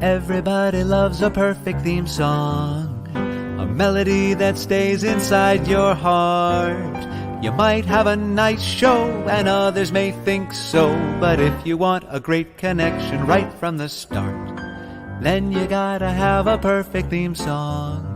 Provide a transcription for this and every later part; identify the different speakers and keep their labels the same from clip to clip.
Speaker 1: Everybody loves a perfect theme song, a melody that stays inside your heart. You might have a nice show and others may think so, but if you want a great connection right from the start, then you gotta have a perfect theme song,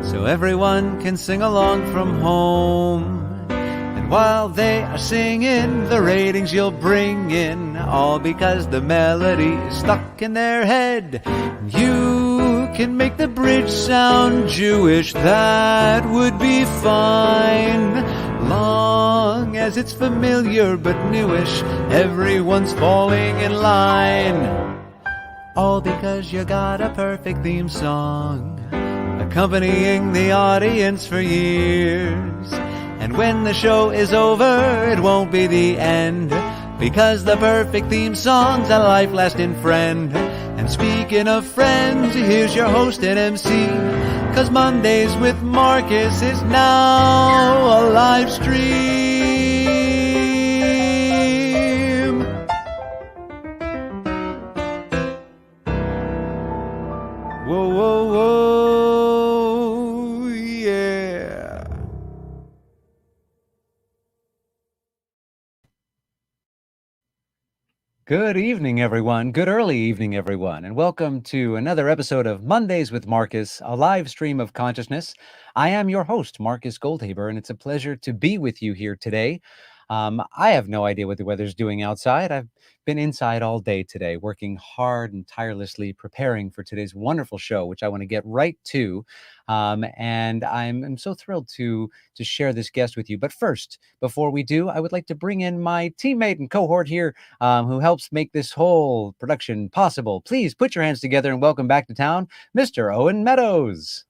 Speaker 1: so everyone can sing along from home. And while they are singing, the ratings you'll bring in, all because the melody is stuck in their head. You can make the bridge sound Jewish, that would be fine, long as it's familiar but newish, everyone's falling in line. All because you got a perfect theme song, accompanying the audience for years. And when the show is over, it won't be the end, because the perfect theme song's a life-lasting friend. And speaking of friends, here's your host and MC, 'cause Mondays with Marcus is now a live stream. Whoa, whoa, whoa, yeah. Good evening, everyone. Good early evening, everyone. And welcome to another episode of Mondays with Marcus, a live stream of consciousness. I am your host, Marcus Goldhaber, and it's a pleasure to be with you here today. I have no idea what the weather's doing outside. I've been inside all day today, working hard and tirelessly preparing for today's wonderful show, which I want to get right to. And I'm so thrilled to share this guest with you. But first, before we do, I would like to bring in my teammate and cohort here, who helps make this whole production possible. Please put your hands together and welcome back to town, Mr. Owen Meadows.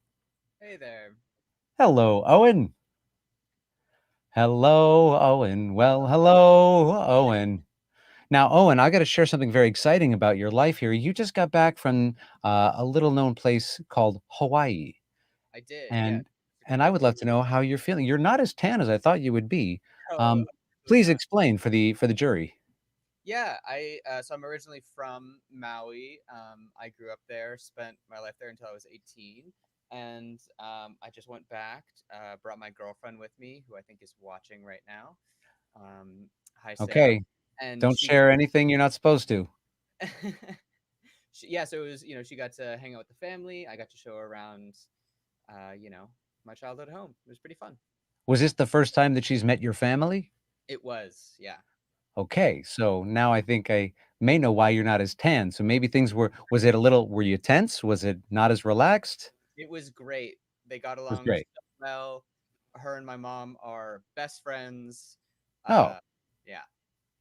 Speaker 2: Hey there.
Speaker 1: Hello, Owen. Hello, Owen. Well, hello, Owen. Now, Owen, I got to share something very exciting about your life here. You just got back from a little known place called Hawaii.
Speaker 2: I did, yeah.
Speaker 1: And
Speaker 2: It's a
Speaker 1: and
Speaker 2: great
Speaker 1: I would love to
Speaker 2: vacation.
Speaker 1: know how you're feeling. You're not as tan as I thought you would be.
Speaker 2: Oh,
Speaker 1: Um,
Speaker 2: absolutely
Speaker 1: please
Speaker 2: not.
Speaker 1: explain for the jury.
Speaker 2: Yeah, so I'm originally from Maui. I grew up there, spent my life there until I was 18, and I just went back, brought my girlfriend with me, who I think is watching right now. Hi, Sarah.
Speaker 1: Okay.
Speaker 2: And
Speaker 1: Don't
Speaker 2: she got
Speaker 1: share anything you're not supposed to.
Speaker 2: yeah, so it was, she got to hang out with the family. I got to show her around, uh, you know, my childhood home. It was pretty fun.
Speaker 1: Was this the first time that she's met your family?
Speaker 2: It was, yeah.
Speaker 1: Okay, so now I think I may know why you're not as tan. So maybe things was it a little, were you tense? Was it not as relaxed?
Speaker 2: It was great. They got
Speaker 1: It was
Speaker 2: along
Speaker 1: great.
Speaker 2: so well. Her and my mom are best friends.
Speaker 1: Oh,
Speaker 2: Uh, yeah.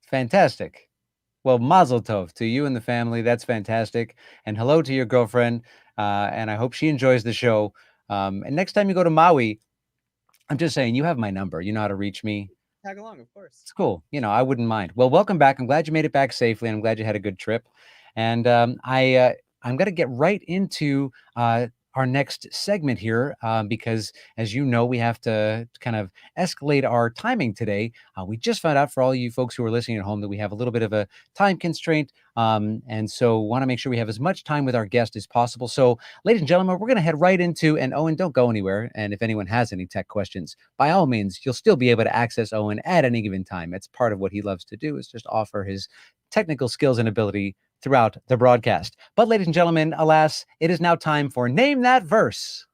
Speaker 1: fantastic. Well, mazel tov to you and the family. That's fantastic. And hello to your girlfriend. And I hope she enjoys the show. And next time you go to Maui, I'm just saying, you have my number. You know how to reach me.
Speaker 2: Tag along, of course.
Speaker 1: It's cool. I wouldn't mind. Well, welcome back. I'm glad you made it back safely, and I'm glad you had a good trip. And I'm going to get right into our next segment here, because, as you know, we have to kind of escalate our timing today. We just found out, for all you folks who are listening at home, that we have a little bit of a time constraint, and so want to make sure we have as much time with our guest as possible. So, ladies and gentlemen, we're going to head right into, and Owen, don't go anywhere. And if anyone has any tech questions, by all means, you'll still be able to access Owen at any given time. It's part of what he loves to do, is just offer his technical skills and ability throughout the broadcast. But ladies and gentlemen, alas, it is now time for Name That Verse.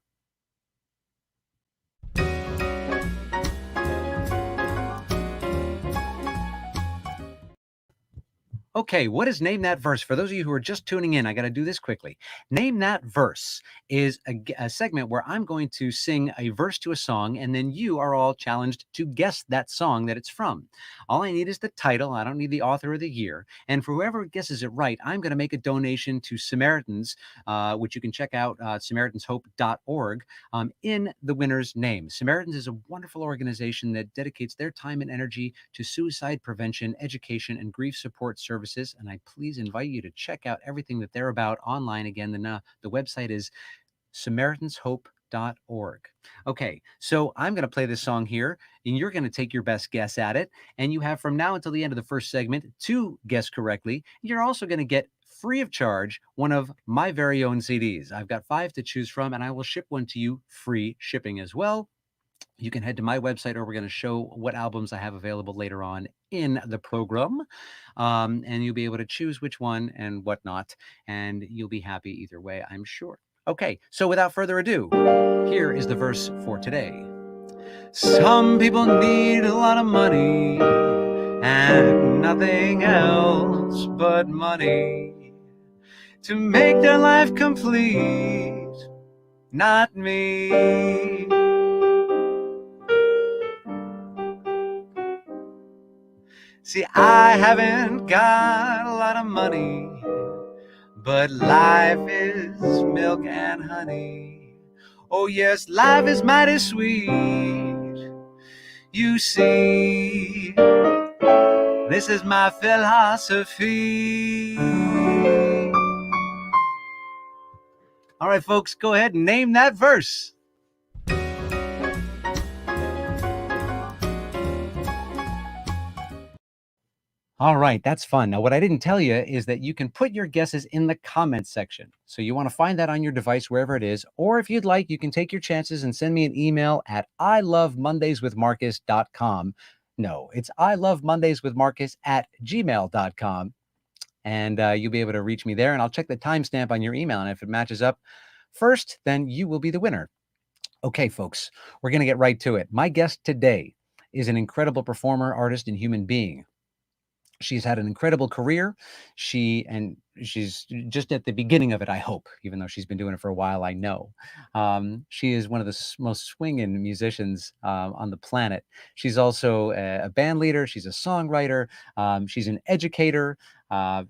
Speaker 1: Okay, what is Name That Verse? For those of you who are just tuning in, I got to do this quickly. Name That Verse is a segment where I'm going to sing a verse to a song, and then you are all challenged to guess that song that it's from. All I need is the title. I don't need the author or the year. And for whoever guesses it right, I'm going to make a donation to Samaritans, which you can check out, SamaritansHope.org, in the winner's name. Samaritans is a wonderful organization that dedicates their time and energy to suicide prevention, education, and grief support services. And I please invite you to check out everything that they're about online. Again, the website is SamaritansHope.org. Okay, so I'm going to play this song here, and you're going to take your best guess at it. And you have from now until the end of the first segment to guess correctly. You're also going to get free of charge one of my very own CDs. I've got 5 to choose from, and I will ship one to you free shipping as well. You can head to my website, or we're going to show what albums I have available later on in the program. And you'll be able to choose which one and whatnot. And you'll be happy either way, I'm sure. Okay, so without further ado, here is the verse for today. Some people need a lot of money and nothing else but money to make their life complete. Not me. See, I haven't got a lot of money, but life is milk and honey. Oh yes, life is mighty sweet. You see, this is my philosophy. All right, folks, go ahead and name that verse. All right, that's fun. Now, what I didn't tell you is that you can put your guesses in the comments section. So you want to find that on your device, wherever it is. Or if you'd like, you can take your chances and send me an email at ilovemondayswithmarcus.com. No, it's ilovemondayswithmarcus@gmail.com. And you'll be able to reach me there. And I'll check the timestamp on your email. And if it matches up first, then you will be the winner. Okay, folks, we're going to get right to it. My guest today is an incredible performer, artist, and human being. She's had an incredible career. She's just at the beginning of it, I hope, even though she's been doing it for a while, I know. She is one of the most swinging musicians on the planet. She's also a band leader. She's a songwriter. She's an educator.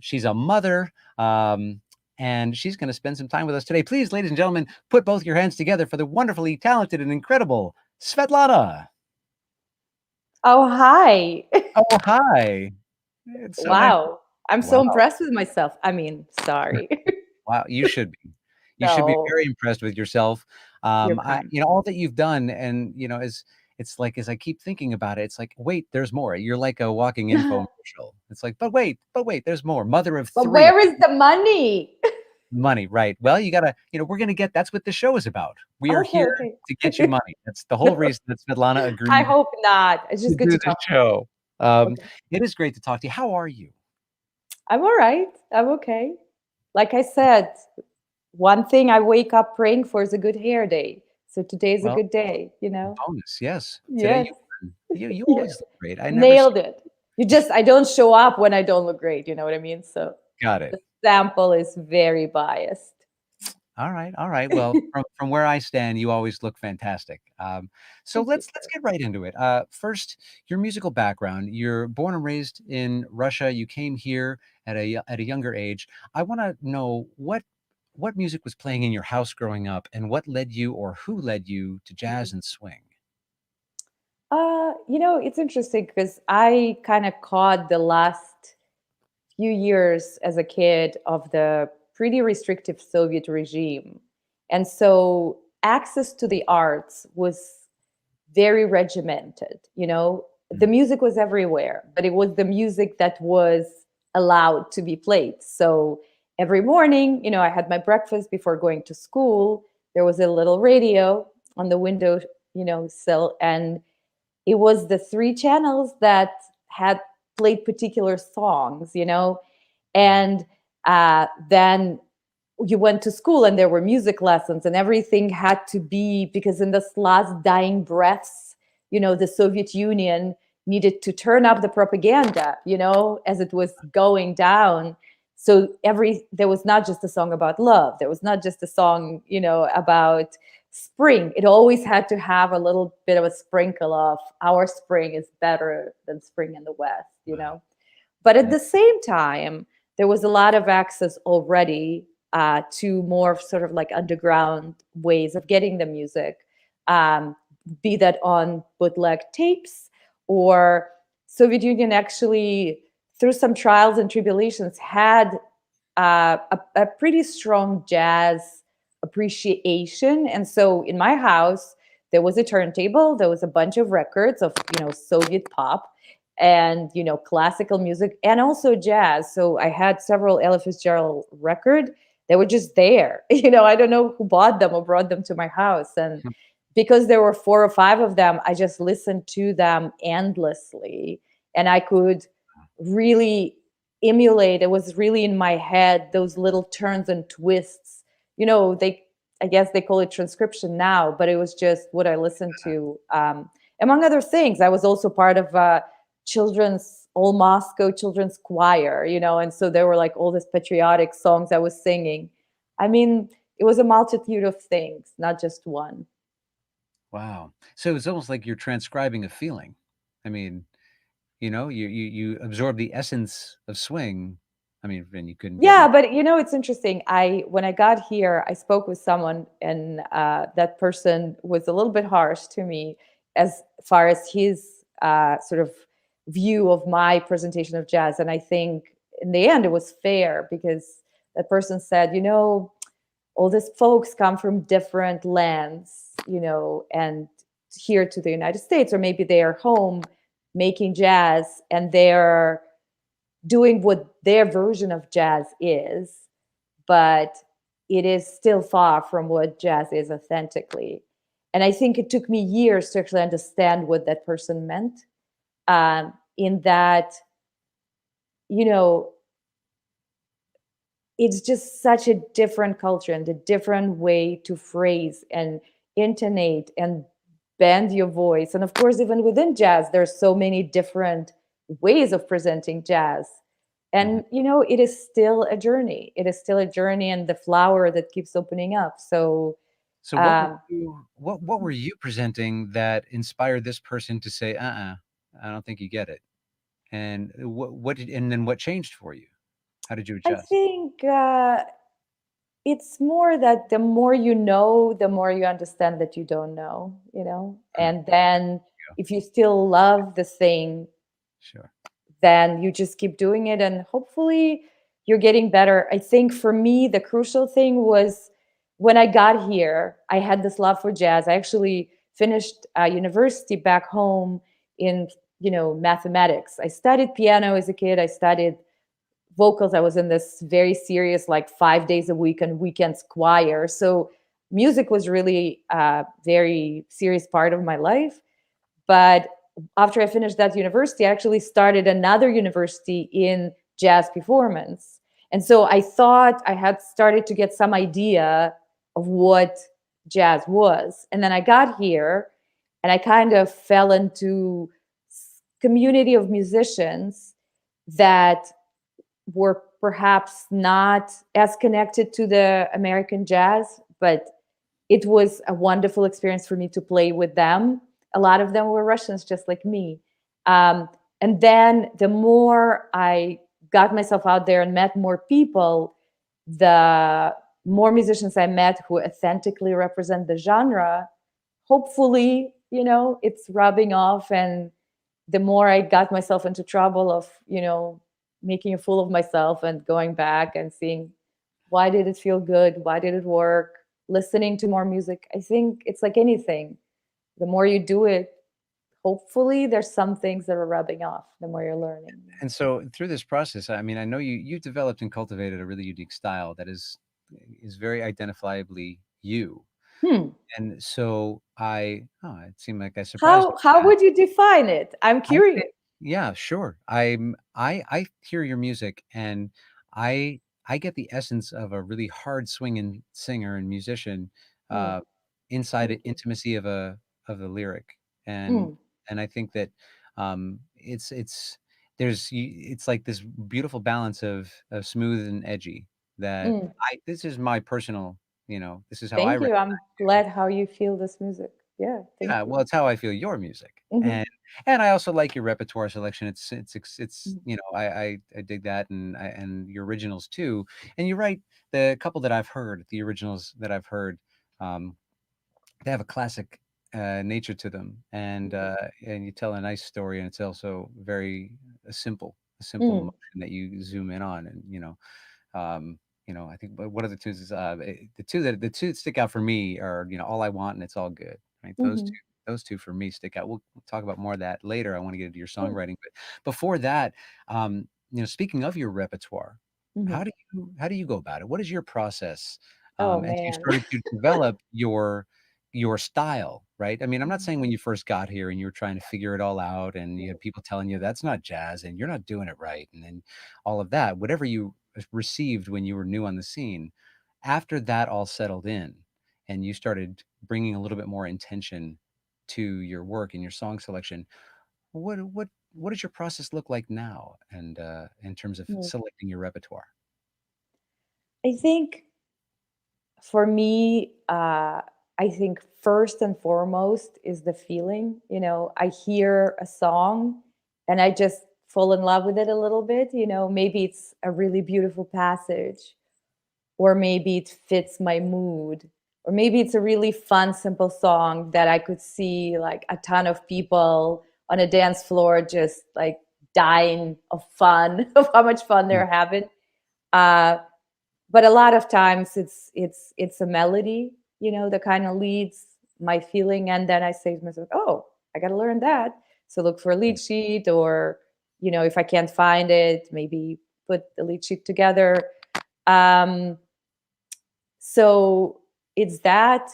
Speaker 1: She's a mother. And she's going to spend some time with us today. Please, ladies and gentlemen, put both your hands together for the wonderfully talented and incredible Svetlana.
Speaker 3: Oh, hi.
Speaker 1: Oh, hi. It's so nice.
Speaker 3: Wow. I'm so impressed with myself. I mean, sorry.
Speaker 1: Wow, you should be. You should be
Speaker 3: No,
Speaker 1: very impressed with yourself.
Speaker 3: you're kind.
Speaker 1: All that you've done, and it's like as I keep thinking about it, it's like, wait, there's more. You're like a walking infomercial. It's like, but wait, there's more. Mother of
Speaker 3: But
Speaker 1: 3.
Speaker 3: where is the money?
Speaker 1: Money, right? Well, you gotta, we're gonna get. That's what the show is about. We are
Speaker 3: Okay,
Speaker 1: here
Speaker 3: okay.
Speaker 1: to get you money. That's the whole reason that Svetlana
Speaker 3: I
Speaker 1: agreed
Speaker 3: hope not. It's
Speaker 1: to
Speaker 3: just good
Speaker 1: do
Speaker 3: to
Speaker 1: this
Speaker 3: talk.
Speaker 1: show.
Speaker 3: Okay.
Speaker 1: It is great to talk to you. How are you?
Speaker 3: I'm all right. I'm okay. Like I said, one thing I wake up praying for is a good hair day. So today's a
Speaker 1: Well,
Speaker 3: good day, you know?
Speaker 1: bonus, yes. Today
Speaker 3: Yes.
Speaker 1: you
Speaker 3: Yes.
Speaker 1: always look great. I never
Speaker 3: Nailed it. I don't show up when I don't look great. You know what I mean? So
Speaker 1: got it.
Speaker 3: the sample is very biased.
Speaker 1: All right, all right. Well, from where I stand, you always look fantastic. So
Speaker 3: Thank you.
Speaker 1: let's get right into it. First, your musical background. You're born and raised in Russia. You came here at a younger age. I want to know what music was playing in your house growing up, and what led you or who led you to jazz and swing.
Speaker 3: It's interesting because I kind of caught the last few years as a kid of the pretty restrictive Soviet regime. And so access to the arts was very regimented. The
Speaker 1: Mm,
Speaker 3: music was everywhere, but it was the music that was allowed to be played. So every morning, I had my breakfast before going to school. There was a little radio on the window, sill, and it was the three channels that had played particular songs,
Speaker 1: mm,
Speaker 3: and then you went to school and there were music lessons and everything had to be because in this last dying breaths, the Soviet Union needed to turn up the propaganda, as it was going down. So there was not just a song about love, there was not just a song, about spring. It always had to have a little bit of a sprinkle of our spring is better than spring in the West,
Speaker 1: wow.
Speaker 3: but at
Speaker 1: Yeah.
Speaker 3: the same time, there was a lot of access already to more sort of like underground ways of getting the music, um, be that on bootleg tapes or Soviet Union actually, through some trials and tribulations, had a pretty strong jazz appreciation. And so in my house, there was a turntable, there was a bunch of records of, Soviet pop. and classical music and also jazz. So I had several Ella Fitzgerald record. They were just there. I don't know who bought them or brought them to my house. And because there were four or five of them, I just listened to them endlessly. And I could really emulate, it was really in my head, those little turns and twists. They, I guess they call it transcription now, but it was just what I listened to. Among other things, I was also part of children's all Moscow children's choir, and so there were like all these patriotic songs I was singing. I mean, it was a multitude of things, not just one.
Speaker 1: Wow. So it's almost like you're transcribing a feeling. I mean, you absorb the essence of swing. I mean, and you couldn't get
Speaker 3: Yeah,
Speaker 1: more.
Speaker 3: but it's interesting. When I got here, I spoke with someone, and that person was a little bit harsh to me as far as his sort of view of my presentation of jazz. And I think in the end, it was fair because that person said, all these folks come from different lands, and here to the United States, or maybe they are home making jazz, and they're doing what their version of jazz is, but it is still far from what jazz is authentically. And I think it took me years to actually understand what that person meant. In that, you know, it's just such a different culture and a different way to phrase and intonate and bend your voice. And of course, even within jazz, there's so many different ways of presenting jazz.
Speaker 1: Mhm.
Speaker 3: And it is still a journey. It is still a journey, and the flower that keeps opening up. So
Speaker 1: So
Speaker 3: um,
Speaker 1: what were you presenting that inspired this person to say, I don't think you get it? And and then what changed for you? How did you
Speaker 3: I
Speaker 1: adjust?
Speaker 3: think it's more that the more you know, the more you understand that you don't know.
Speaker 1: Huh,
Speaker 3: And then
Speaker 1: yeah,
Speaker 3: if you still love the thing,
Speaker 1: sure.
Speaker 3: then you just keep doing it, and hopefully you're getting better. I think for me, the crucial thing was when I got here, I had this love for jazz. I actually finished university back home in, mathematics. I studied piano as a kid. I studied vocals. I was in this very serious, like 5 days a week and weekends choir. So music was really a very serious part of my life. But after I finished that university, I actually started another university in jazz performance. And so I thought I had started to get some idea of what jazz was. And then I got here and I kind of fell into community of musicians that were perhaps not as connected to the American jazz, but it was a wonderful experience for me to play with them. A lot of them were Russians, just like me. Um, and then the more I got myself out there and met more people, the more musicians I met who authentically represent the genre. Hopefully, it's rubbing off. And the more I got myself into trouble of, making a fool of myself and going back and seeing why did it feel good? Why did it work? Listening to more music. I think it's like anything. The more you do it, hopefully there's some things that are rubbing off the more you're learning.
Speaker 1: And so through this process, I mean, I know you've developed and cultivated a really unique style that is very identifiably you.
Speaker 3: Hmm.
Speaker 1: And so it seemed like I surprised
Speaker 3: How
Speaker 1: you
Speaker 3: how
Speaker 1: with that.
Speaker 3: would you define it? I'm
Speaker 1: I
Speaker 3: curious.
Speaker 1: think yeah, sure. I hear your music and I I get the essence of a really hard swinging singer and musician
Speaker 3: Hmm.
Speaker 1: uh inside
Speaker 3: Thank
Speaker 1: the
Speaker 3: you.
Speaker 1: intimacy of a lyric. And
Speaker 3: Hmm.
Speaker 1: and I think that it's it's like this beautiful balance of smooth and edgy that
Speaker 3: Hmm.
Speaker 1: I this is my personal, this is how I
Speaker 3: Thank you. I'm
Speaker 1: recognize you.
Speaker 3: glad how you feel this music. Yeah, thank
Speaker 1: Yeah,
Speaker 3: you.
Speaker 1: well, it's how I feel your music,
Speaker 3: Hmm.
Speaker 1: and I also like your repertoire selection. It's
Speaker 3: Hmm.
Speaker 1: I dig that, and your originals too. And you're right, the couple that I've heard, the originals that I've heard, um, they have a classic nature to them, and you tell a nice story, and it's also very a simple
Speaker 3: Hmm.
Speaker 1: emotion that you zoom in on, and um, I think one of the tunes is the two that stick out for me are All I Want and It's All Good, right?
Speaker 3: Hmm.
Speaker 1: those two for me stick out. We'll talk about more of that later. I want to get into your songwriting, but before that, speaking of your repertoire,
Speaker 3: Mhm.
Speaker 1: how do you go about it? What is your process
Speaker 3: Oh
Speaker 1: as you
Speaker 3: man.
Speaker 1: started to develop your style, right? I mean, I'm not
Speaker 3: Mhm.
Speaker 1: saying when you first got here and you were trying to figure it all out and you had people telling you that's not jazz and you're not doing it right, and then all of that, whatever you received when you were new on the scene, after that all settled in and you started bringing a little bit more intention to your work and your song selection, what does your process look like now and in terms of
Speaker 3: Mm.
Speaker 1: selecting your repertoire?
Speaker 3: I think for me, I think first and foremost is the feeling. I hear a song and I just fall in love with it a little bit. Maybe it's a really beautiful passage, or maybe it fits my mood, or maybe it's a really fun, simple song that I could see like a ton of people on a dance floor just like dying of fun, of how much fun
Speaker 1: Mm.
Speaker 3: they're having. Uh, but a lot of times it's a melody, that kind of leads my feeling, and then I say to myself, oh, I got to learn that. So look for a
Speaker 1: Yeah.
Speaker 3: lead sheet, or if I can't find it, maybe put the lead sheet together. Um, so it's that,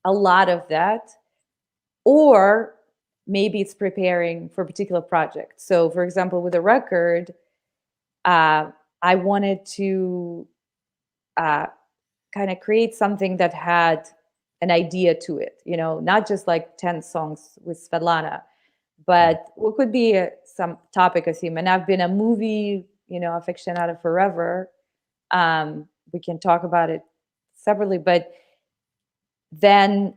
Speaker 3: a lot of that, or maybe it's preparing for a particular project. So for example, with a record, uh, I wanted to uh, kind of create something that had an idea to it, not just like 10 songs with Svetlana,
Speaker 1: Right.
Speaker 3: but what could be some topic or theme. And I've been a movie, aficionado forever. We can talk about it separately, but then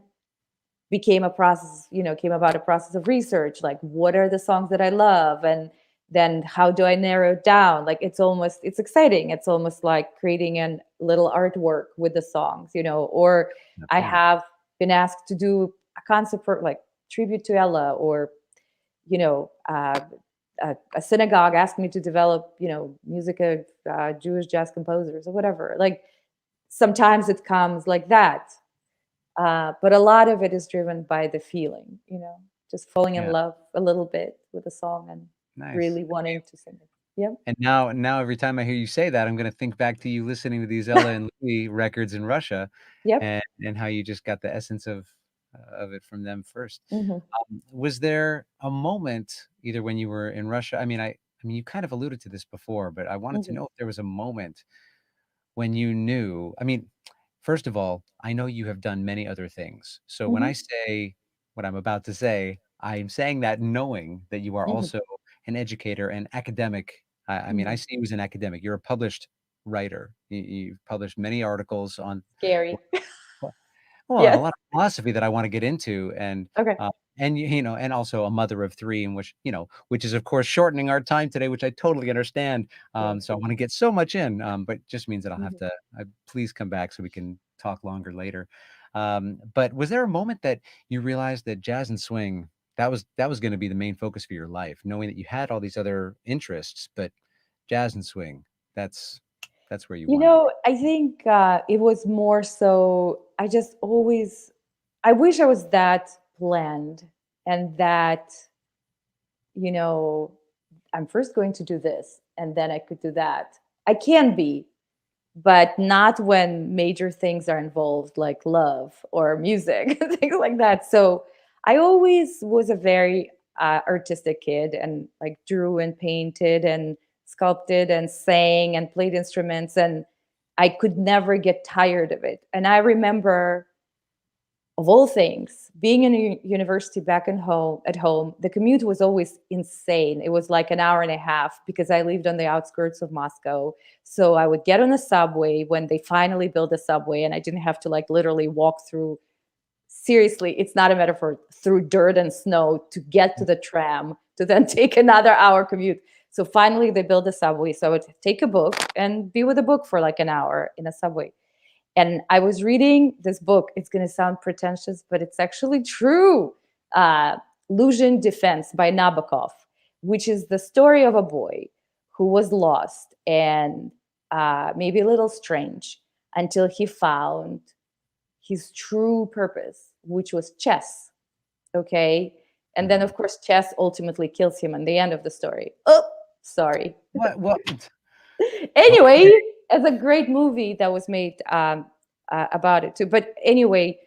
Speaker 3: came about a process of research, like what are the songs that I love, and then how do I narrow it down? Like it's exciting. It's almost like creating a little artwork with the songs, or I
Speaker 1: Absolutely.
Speaker 3: have been asked to do a concert for like tribute to Ella, or you know uh, a synagogue asked me to develop music of Jewish jazz composers or whatever. Like sometimes it comes like that, but a lot of it is driven by the feeling, just falling in
Speaker 1: Yeah.
Speaker 3: love a little bit with a song and
Speaker 1: Nice.
Speaker 3: really wanting to sing it. Yep.
Speaker 1: And now every time I hear you say that, I'm gonna think back to you listening to these Ella and Louis records in Russia
Speaker 3: Yep.
Speaker 1: and how you just got the essence of it from them first.
Speaker 3: Hmm.
Speaker 1: Was there a moment either when you were in Russia? I mean, you kind of alluded to this before, but I wanted to
Speaker 3: Hmm.
Speaker 1: know if there was a moment when you knew. I mean, first of all, I know you have done many other things. So when I
Speaker 3: Hmm.
Speaker 1: say what I'm about to say, I'm saying that knowing that you are
Speaker 3: Hmm.
Speaker 1: also an educator and academic. I mean, I
Speaker 3: Hmm.
Speaker 1: see you as an academic. You're a published writer. You've published many articles on
Speaker 3: Scary.
Speaker 1: well, and a
Speaker 3: Yes.
Speaker 1: lot of philosophy that I wanna get into,
Speaker 3: Okay.
Speaker 1: and and also a mother of 3 in which is, of course, shortening our time today, which I totally understand,
Speaker 3: Thank
Speaker 1: so I
Speaker 3: you.
Speaker 1: wanna get so much in, but just means that I'll have
Speaker 3: Hmm.
Speaker 1: to please come back so we can talk longer later. But was there a moment that you realized that jazz and swing, that was gonna be the main focus for your life, knowing that you had all these other interests, but jazz and swing, that's that's where you wanted to be?
Speaker 3: I think it was more so, I wish I was that planned, and that, you know, I'm first going to do this and then I could do that. I can be, but not when major things are involved, like love or music, things like that. So I always was a very artistic kid, and like drew and painted and sculpted and sang and played instruments. And I could never get tired of it. And I remember, of all things, being in a university back at home, the commute was always insane. It was like an hour and a half because I lived on the outskirts of Moscow. So I would get on the subway when they finally built a subway, and I didn't have to like literally walk through, seriously, it's not a metaphor, through dirt and snow to get to the tram to then take another hour commute. So finally they built a subway. So I would take a book and be with a book for like an hour in a subway. And I was reading this book. It's going to sound pretentious, but it's actually true. Uh, Illusion Defense by Nabokov, which is the story of a boy who was lost and maybe a little strange until he found his true purpose, which was chess. Okay. And then, of course, chess ultimately kills him at the end of the story. Oh, sorry.
Speaker 1: What?
Speaker 3: Anyway,
Speaker 1: Okay.
Speaker 3: it's a great movie that was made about it too. But anyway,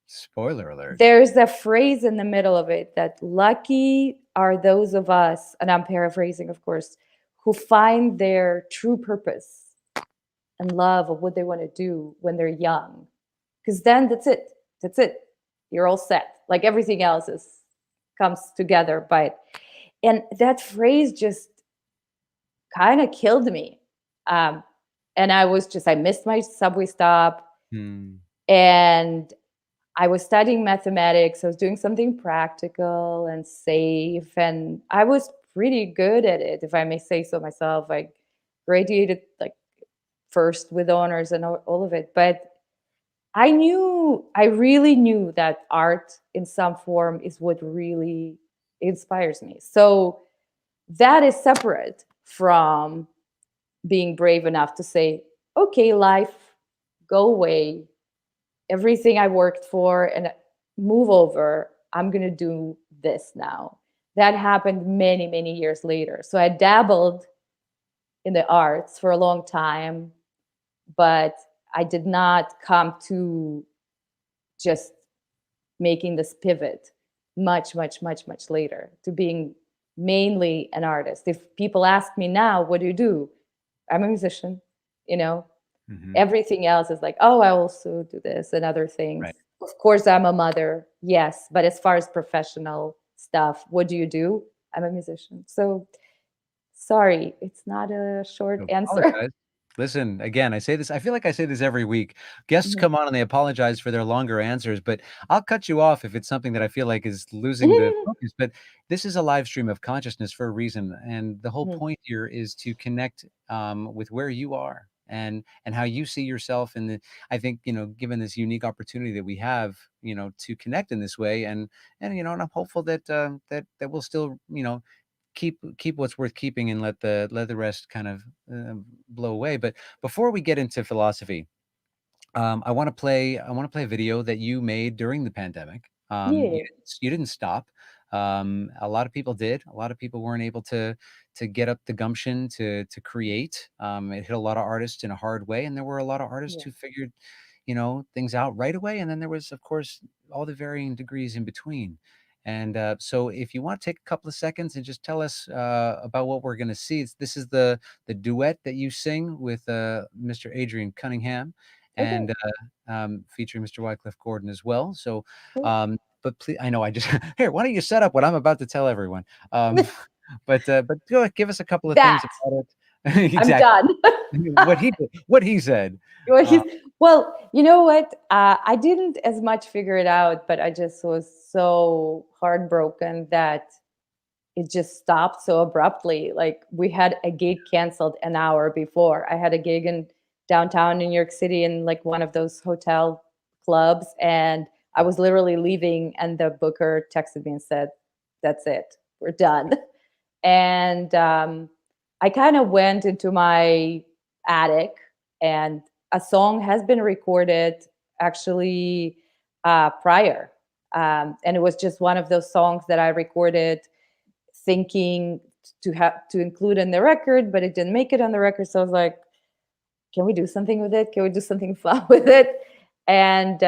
Speaker 1: Spoiler alert.
Speaker 3: there's a phrase in the middle of it that lucky are those of us, and I'm paraphrasing, of course, who find their true purpose and love of what they want to do when they're young. Because then that's it. That's it. You're all set. Like everything else is comes together. But and that phrase just kind of killed me. Um, and I missed my subway stop,
Speaker 1: Hmm.
Speaker 3: and I was studying mathematics. I was doing something practical and safe, and I was pretty good at it, if I may say so myself. I graduated like first with honors and all of it. But I really knew that art in some form is what really inspires me. So that is separate from being brave enough to say, okay, life, go away. Everything I worked for and move over. I'm going to do this now. That happened many, many years later. So I dabbled in the arts for a long time, but I did not come to just making this pivot much later to being mainly an artist. If people ask me now, what do you do? I'm a musician, you know.
Speaker 1: Hmm.
Speaker 3: Everything else is like, oh, I also do this and other things.
Speaker 1: Right.
Speaker 3: Of course, I'm a mother, yes, but as far as professional stuff, what do you do? I'm a musician. So sorry, it's not a short
Speaker 1: Don't
Speaker 3: answer.
Speaker 1: apologize. Listen, again, I say this, I feel like I say this every week. Guests come on and they apologize for their longer answers, but I'll cut you off if it's something that I feel like is losing the focus. But this is a live stream of consciousness for a reason. And the whole point here is to connect with where you are and how you see yourself. And I think, given this unique opportunity that we have, to connect in this way and I'm hopeful that that we'll still, keep what's worth keeping and let the rest kind of blow away. But before we get into philosophy, I want to play a video that you made during the pandemic.
Speaker 3: Yeah.
Speaker 1: You didn't stop. A lot of people did. A lot of people weren't able to get up the gumption to create. It hit a lot of artists in a hard way, and there were a lot of artists
Speaker 3: Yeah.
Speaker 1: who figured, things out right away. And then there was, of course, all the varying degrees in between. And so, if you want to take a couple of seconds and just tell us about what we're going to see, this is the duet that you sing with Mr. Adrian Cunningham,
Speaker 3: Okay.
Speaker 1: and featuring Mr. Wycliffe Gordon as well. So,
Speaker 3: Cool.
Speaker 1: but please, I know I just here. Why don't you set up what I'm about to tell everyone? Um, but go ahead, give us a couple of things
Speaker 3: That
Speaker 1: about it.
Speaker 3: I'm
Speaker 1: Exactly
Speaker 3: done.
Speaker 1: what he said.
Speaker 3: Well,
Speaker 1: Uh,
Speaker 3: you know what? I didn't as much figure it out, but I just was so heartbroken that it just stopped so abruptly. Like we had a gig canceled an hour before. I had a gig in downtown New York City in like one of those hotel clubs, and I was literally leaving, and the booker texted me and said, "That's it, we're done." And I kind of went into my attic, and a song has been recorded actually prior, and it was just one of those songs that I recorded thinking to have to include in the record, but it didn't make it on the record. So I was like, can we do something with it? Can we do something fun with it? And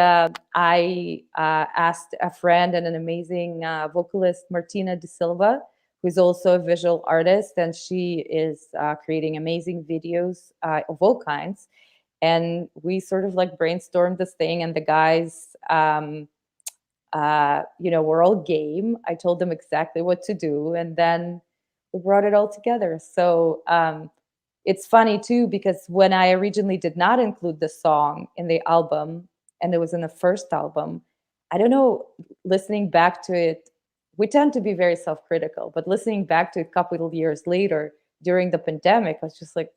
Speaker 3: I asked a friend and an amazing vocalist, Martina De Silva, who's also a visual artist, and she is creating amazing videos of all kinds. And we sort of like brainstormed this thing, and the guys, we're all game. I told them exactly what to do, and then we brought it all together. So it's funny too, because when I originally did not include the song in the album, and it was in the first album, I don't know, listening back to it, we tend to be very self-critical, but listening back to it a couple of years later during the pandemic, I was just like,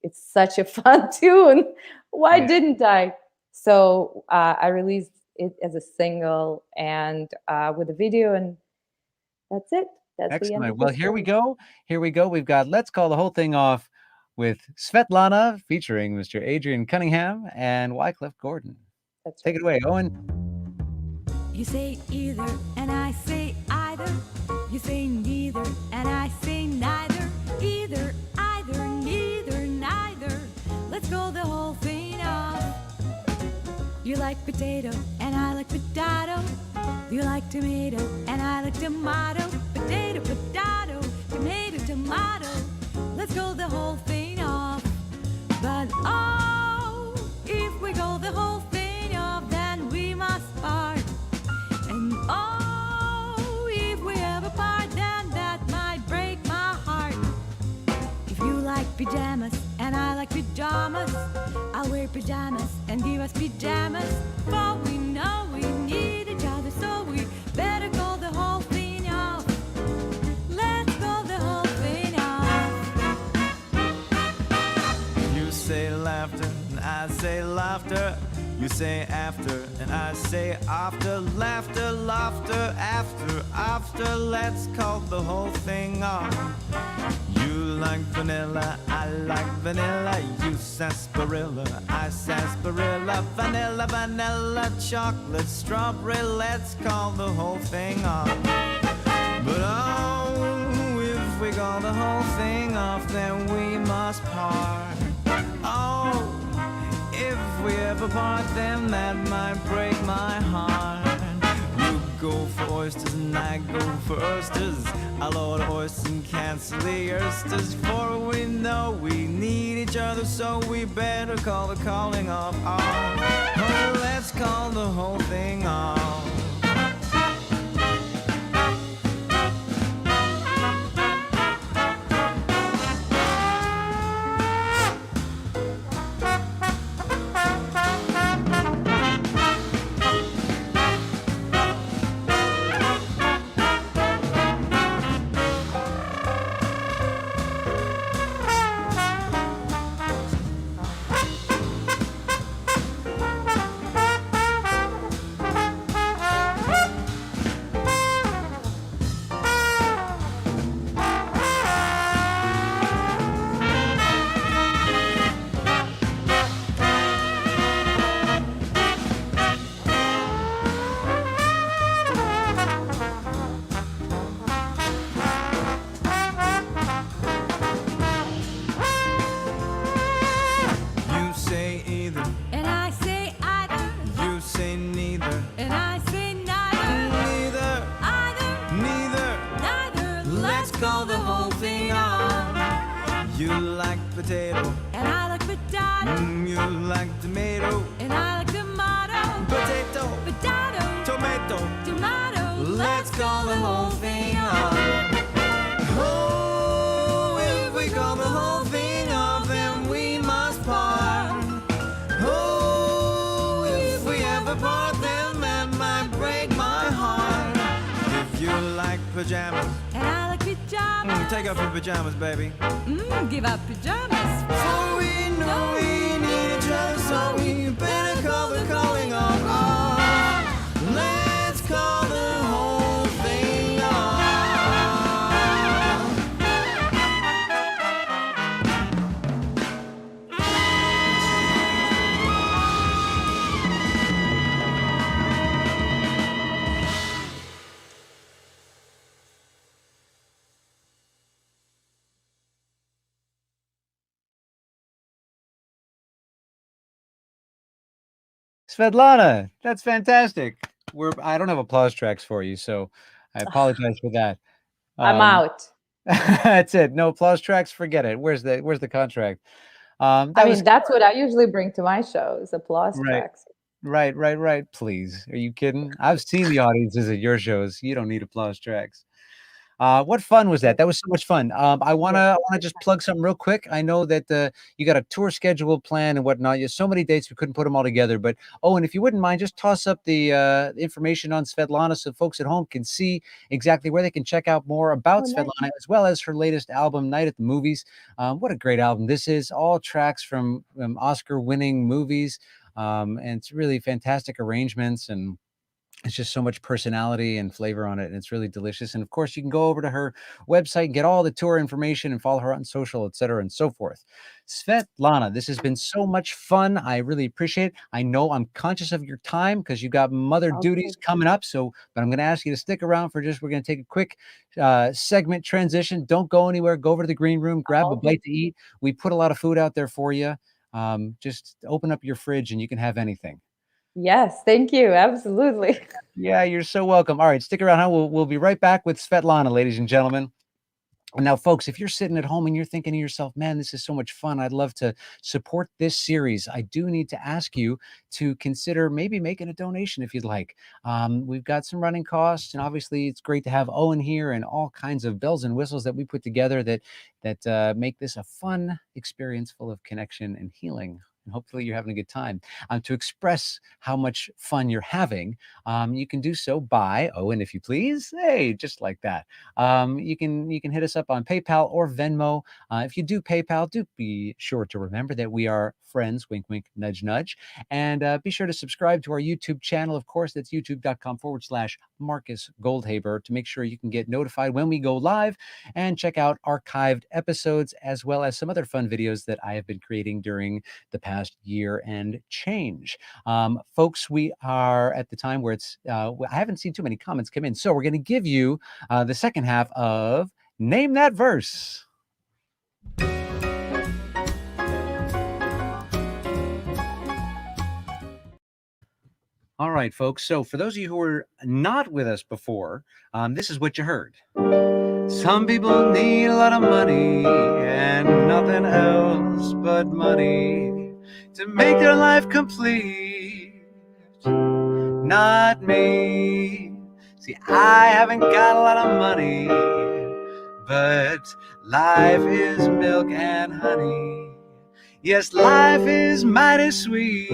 Speaker 3: it's such a fun tune. Why
Speaker 1: yeah,
Speaker 3: didn't I? So I released it as a single and with a video, and that's it. That's the end
Speaker 1: excellent.
Speaker 3: of the
Speaker 1: Well, here we
Speaker 3: story.
Speaker 1: go. Here we go. We've got let's call the whole thing off with Svetlana featuring Mr. Adrian Cunningham and Wycliffe Gordon.
Speaker 3: That's
Speaker 1: Take
Speaker 3: right.
Speaker 1: it away, Owen.
Speaker 4: You say either, and I say either. You say neither, and I say neither. Either, either, neither, neither. Let's go the whole thing off. You like potato, and I like potato. You like tomato, and I like tomato. Potato, potato, tomato, tomato. Let's go the whole thing off. But oh, if we go the whole thing off, then we must part. And oh, if we ever part, then that might break my heart. If you like pajamas and I like pajamas, I'll wear pajamas and give us pajamas. For we know we need each other, so we better go the whole thing off. Let's go the whole thing off.
Speaker 1: You say laughter, and I say laughter. You say after, and I say after. Laughter, laughter, after. Let's call the whole thing off. You like vanilla, I like vanilla. You sarsaparilla, I sarsaparilla. Vanilla, vanilla, chocolate, strawberry. Let's call the whole thing off. But oh, if we call the whole thing off, then we must part. Oh, if we ever part, then that might break my heart. You go for oysters and I go for oysters. I'll order oysters and cancel the oysters. For we know we need each other, so we better call the calling off. Oh, let's call the whole thing off. Potato,
Speaker 4: and I like potato.
Speaker 1: You like tomato,
Speaker 4: and I like tomato.
Speaker 1: Potato,
Speaker 4: potato,
Speaker 1: tomato,
Speaker 4: tomato.
Speaker 1: Let's call the whole thing off. Oh, if we call the whole thing off, then we must part. Oh, if we ever part, then that might break my heart. If you like pajamas,
Speaker 4: and I like pajamas.
Speaker 1: Take off your pajamas, baby.
Speaker 4: Give up pajamas.
Speaker 1: For we know we need each other, so we better call the calling off. Oh, let's call the whole thing off. Svetlana, that's fantastic. I don't have applause tracks for you, so I apologize for that.
Speaker 3: I'm out.
Speaker 1: That's it. No applause tracks. Forget it. Where's the contract?
Speaker 3: That's what I usually bring to my shows, applause tracks.
Speaker 1: Right. Please. Are you kidding? I've seen the audiences at your shows. You don't need applause tracks. What fun was that? That was so much fun. I wanna just plug something real quick. I know that you got a tour schedule plan and whatnot. You have so many dates we couldn't put them all together. But and if you wouldn't mind, just toss up the information on Svetlana so folks at home can see exactly where they can check out more about Svetlana, as well as her latest album, Night at the Movies. What a great album this is! All tracks from Oscar-winning movies, and it's really fantastic arrangements and it's just so much personality and flavor on it, and it's really delicious. And of course, you can go over to her website and get all the tour information and follow her on social, etc., and so forth. Svetlana, this has been so much fun. I really appreciate it. I know I'm conscious of your time because you got mother duties
Speaker 3: Okay.
Speaker 1: coming up. So, but I'm going to ask you to stick around for we're going to take a quick segment transition. Don't go anywhere. Go over to the green room, grab a
Speaker 3: Okay.
Speaker 1: bite to eat. We put a lot of food out there for you. Just open up your fridge and you can have anything.
Speaker 3: Yes, thank you. Absolutely.
Speaker 1: Yeah, you're so welcome. All right, stick around. Huh? We'll be right back with Svetlana, ladies and gentlemen. Now, folks, if you're sitting at home and you're thinking to yourself, man, this is so much fun, I'd love to support this series, I do need to ask you to consider maybe making a donation if you'd like. We've got some running costs, and obviously it's great to have Owen here and all kinds of bells and whistles that we put together that make this a fun experience full of connection and healing. And hopefully you're having a good time. To express how much fun you're having, you can do so by, Owen, if you please, hey, just like that. You can hit us up on PayPal or Venmo. If you do PayPal, do be sure to remember that we are friends, wink, wink, nudge, nudge. And be sure to subscribe to our YouTube channel. Of course, that's youtube.com/Marcus Goldhaber to make sure you can get notified when we go live, and check out archived episodes as well as some other fun videos that I have been creating during the past year and change. Folks, we are at the time where I haven't seen too many comments come in. So we're going to give you the second half of Name That Verse. All right, folks. So for those of you who were not with us before, this is what you heard. Some people need a lot of money and nothing else but money to make their life complete. Not me. See, I haven't got a lot of money, but life is milk and honey. Yes, life is mighty sweet.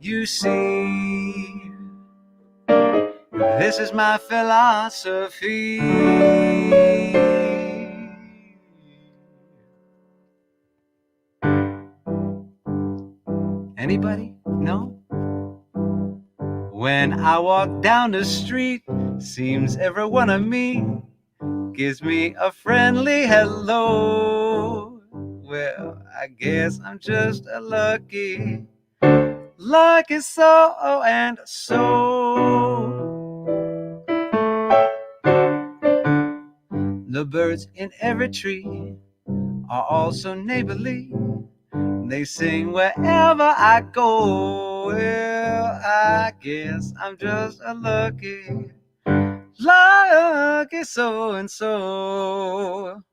Speaker 1: You see, this is my philosophy. Anybody? No? When I walk down the street, seems every one of me gives me a friendly hello. Well, I guess I'm just a lucky so and so. The birds in every tree are also neighborly. They sing wherever I go. Well, I guess I'm just a lucky so and so.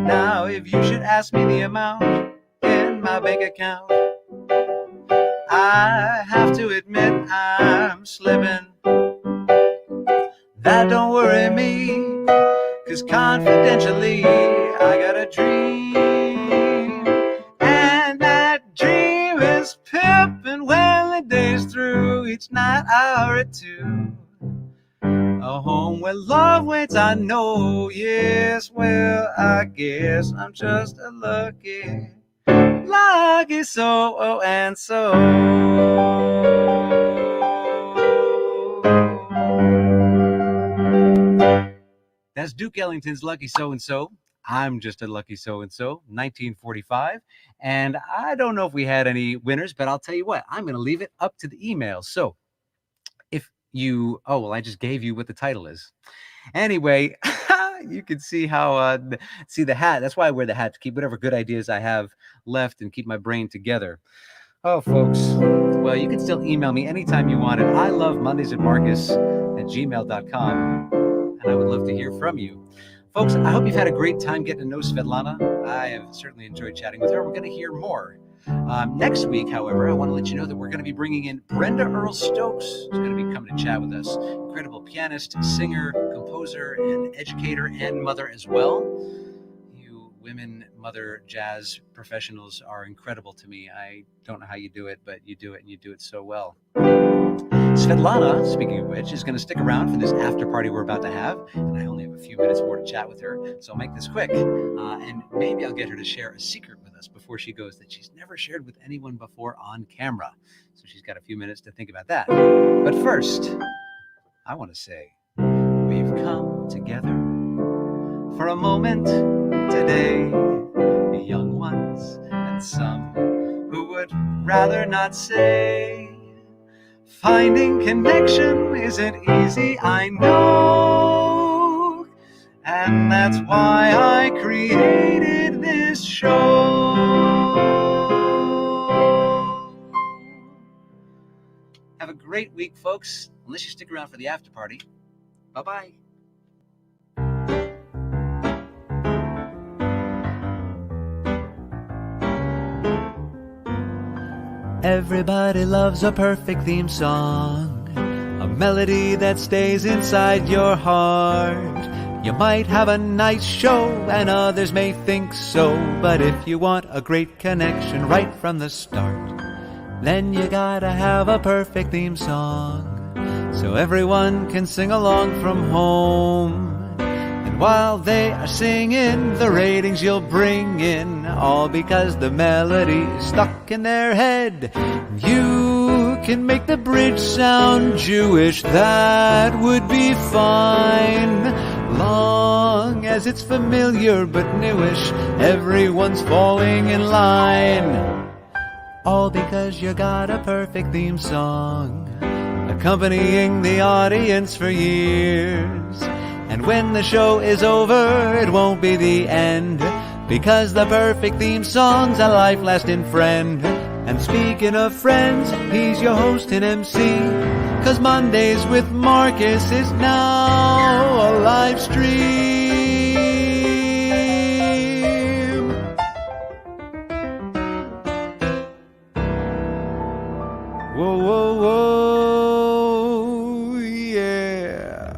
Speaker 1: Now, if you should ask me the amount in my bank account, I have to admit I'm slipping. That don't worry me, 'cause confidentially I got a dream, and that dream is pimping when the day's through. Each night I hurry to a home where love waits, I know. Yes, well, I guess I'm just a lucky so and so. That's Duke Ellington's Lucky So-and-So. I'm just a lucky so-and-so, 1945. And I don't know if we had any winners, but I'll tell you what, I'm going to leave it up to the email. So if you, I just gave you what the title is. Anyway, you can see how, see the hat. That's why I wear the hat, to keep whatever good ideas I have left and keep my brain together. Oh, folks, well, you can still email me anytime you want it. I love mondaysatmarcus@gmail.com. And I would love to hear from you. Folks, I hope you've had a great time getting to know Svetlana. I have certainly enjoyed chatting with her. We're going to hear more. Next week, however, I want to let you know that we're going to be bringing in Brenda Earl Stokes, who's going to be coming to chat with us. Incredible pianist, singer, composer, and educator, and mother as well. You women, mother, jazz professionals are incredible to me. I don't know how you do it, but you do it, and you do it so well. Svetlana, speaking of which, is going to stick around for this after party we're about to have, and I only have a few minutes more to chat with her, so I'll make this quick. And maybe I'll get her to share a secret with us before she goes that she's never shared with anyone before on camera. So she's got a few minutes to think about that. But first, I want to say, we've come together for a moment today, young ones and some who would rather not say. Finding connection isn't easy, I know, and that's why I created this show. Have a great week, folks, unless you stick around for the after party. Bye-bye. Everybody loves a perfect theme song, a melody that stays inside your heart. You might have a nice show and others may think so, but if you want a great connection right from the start, then you gotta have a perfect theme song, so everyone can sing along from home. And while they are singing, the ratings you'll bring in, all because the melody is stuck in their head. You can make the bridge sound Jewish, that would be fine, long as it's familiar but newish, everyone's falling in line. All because you got a perfect theme song, accompanying the audience for years. And when the show is over, it won't be the end, because the perfect theme song's a life-lasting friend. And speaking of friends, he's your host and MC, 'cause Mondays with Marcus is now a live stream. Whoa, whoa, whoa, yeah.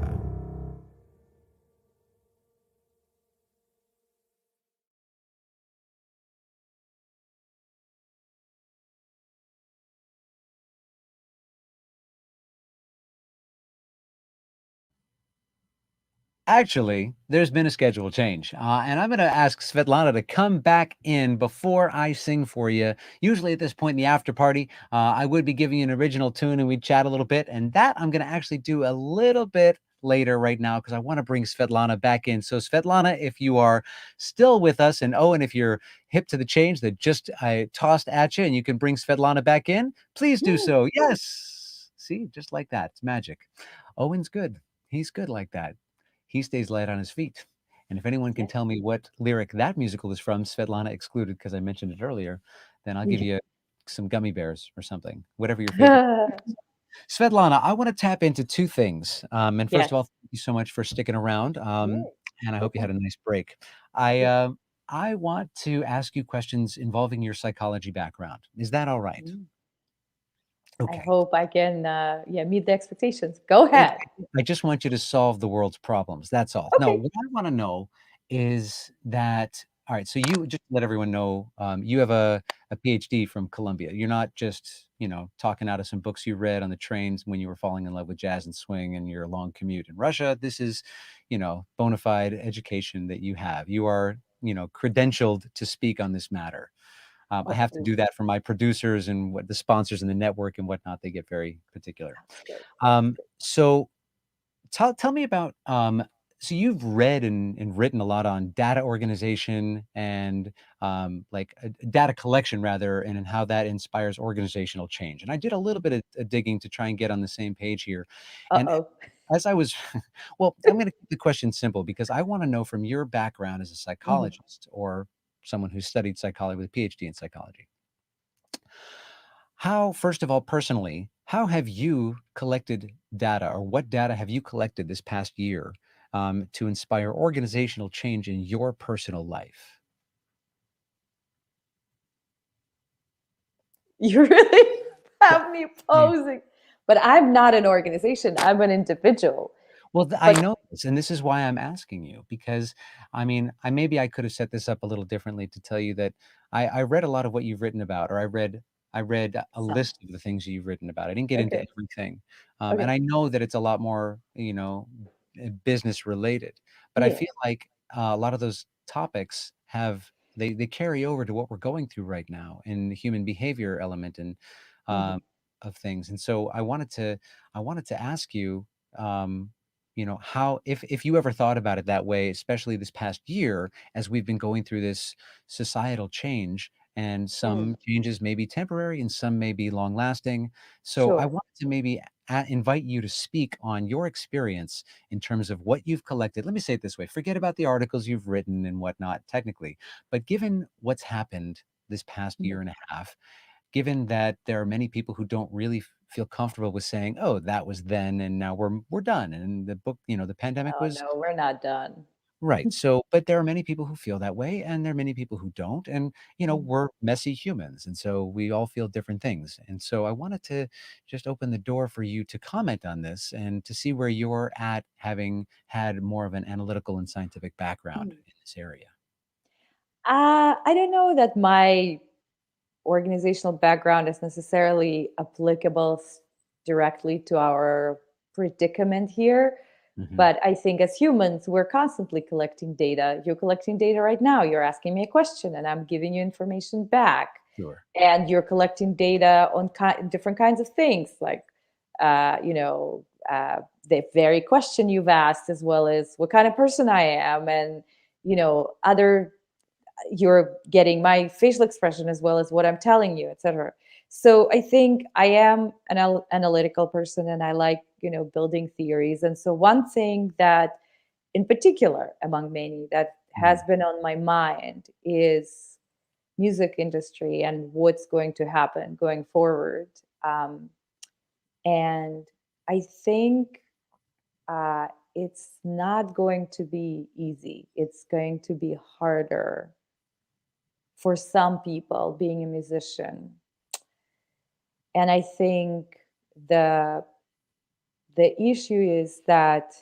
Speaker 1: Actually, there's been a schedule change, and I'm going to ask Svetlana to come back in before I sing for you. Usually at this point in the after party, I would be giving you an original tune and we'd chat a little bit, and that I'm going to actually do a little bit later right now because I want to bring Svetlana back in. So Svetlana, if you are still with us, and if you're hip to the change that just I tossed at you and you can bring Svetlana back in, please do so. Yes. See, just like that. It's magic. Owen's good. He's good like that. He stays light on his feet. And if anyone can tell me what lyric that musical is from, Svetlana excluded because I mentioned it earlier, then I'll give you some gummy bears or something, whatever your favorite. Svetlana, I want to tap into two things. And first of all, thank you so much for sticking around. And I hope you had a nice break. I want to ask you questions involving your psychology background. Is that all right?
Speaker 3: Okay. I hope I can meet the expectations. Go ahead.
Speaker 1: I just want you to solve the world's problems. That's all. Okay. No, what I want to know is that, all right, so you just let everyone know you have a PhD from Columbia. You're not just, talking out of some books you read on the trains when you were falling in love with jazz and swing and your long commute in Russia. This is, bona fide education that you have. You are, credentialed to speak on this matter. I have to do that for my producers and what the sponsors and the network and whatnot. They get very particular. So tell me about, so you've read and written a lot on data organization and data collection rather, and how that inspires organizational change. And I did a little bit of digging to try and get on the same page here. And as I was, well, I'm going to keep the question simple because I want to know from your background as a psychologist or someone who studied psychology with a PhD in psychology. How, first of all, personally, how have you collected data, or what data have you collected this past year to inspire organizational change in your personal life?
Speaker 3: You really have me posing. But I'm not an organization. I'm an individual.
Speaker 1: Well, I know this, and this is why I'm asking you, because maybe I could have set this up a little differently to tell you that I read a lot of what you've written about, or I I read a
Speaker 3: Some.
Speaker 1: list of the things you've written about. I didn't get into
Speaker 3: Okay.
Speaker 1: everything, and
Speaker 3: Okay.
Speaker 1: I know that it's a lot more, business related. But I
Speaker 3: Yeah.
Speaker 1: feel like a lot of those topics have they carry over to what we're going through right now in the human behavior element and
Speaker 3: Hmm.
Speaker 1: um, of things. And so I wanted to ask you, um, how if you ever thought about it that way, especially this past year as we've been going through this societal change, and
Speaker 3: Mm.
Speaker 1: some changes may be temporary and some may be long lasting. So I
Speaker 3: Sure.
Speaker 1: wanted to maybe invite you to speak on your experience in terms of what you've collected. Let me say it this way: forget about the articles you've written and whatnot, technically, but given what's happened this past
Speaker 3: Mhm.
Speaker 1: year and a half, given that there are many people who don't really feel comfortable with saying, "Oh, that was then, and now we're done," and the book, the pandemic
Speaker 3: Oh
Speaker 1: was
Speaker 3: no, we're not done.
Speaker 1: right. So, but there are many people who feel that way, and there are many people who don't, and
Speaker 3: Mhm.
Speaker 1: we're messy humans, and so we all feel different things. And so, I wanted to just open the door for you to comment on this and to see where you're at, having had more of an analytical and scientific background
Speaker 3: Mm.
Speaker 1: in this area.
Speaker 3: I don't know that my organizational background is necessarily applicable directly to our predicament here.
Speaker 1: Hmm.
Speaker 3: But I think as humans, we're constantly collecting data. You're collecting data right now. You're asking me a question, and I'm giving you information back.
Speaker 1: Sure.
Speaker 3: And you're collecting data on different kinds of things, like, the very question you've asked, as well as what kind of person I am, and other you're getting my facial expression as well as what I'm telling you, etc. So I think I am an analytical person, and I like, building theories. And so one thing that, in particular, among many, that has
Speaker 1: Mhm.
Speaker 3: been on my mind is music industry and what's going to happen going forward. Um, and I think it's not going to be easy. It's going to be harder for some people being a musician. And I think the the issue is that,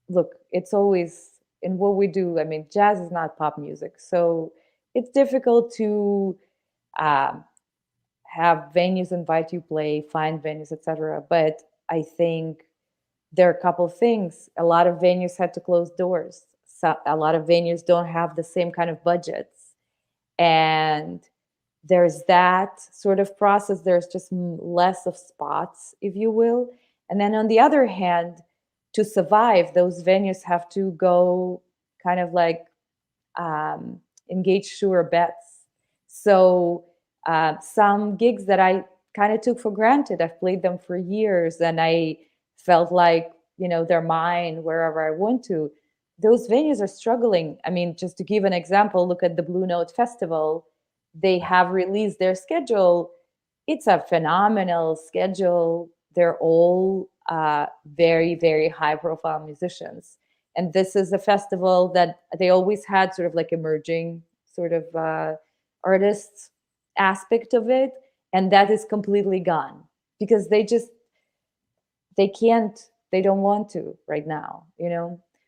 Speaker 3: look, it's always in what we do. I mean, jazz is not pop music, so it's difficult to um, have venues invite you play, find venues, etc. But I think there are a couple of things. A lot of venues had to close doors. So a lot of venues don't have the same kind of budgets, and there's that sort of process. There's just less of spots, if you will. And then on the other hand, to survive, those venues have to go kind of like um, engage sure bets. So some gigs that I kind of took for granted, I've played them for years, and I felt like, they're mine wherever I want to. Those venues are struggling. I mean, just to give an example, look at the Blue Note Festival. They
Speaker 1: Right.
Speaker 3: have released their schedule. It's a phenomenal schedule. They're all very, very high profile musicians. And this is a festival that they always had sort of like emerging sort of artists aspect of it. And that is completely gone because they can't, they don't want to right now.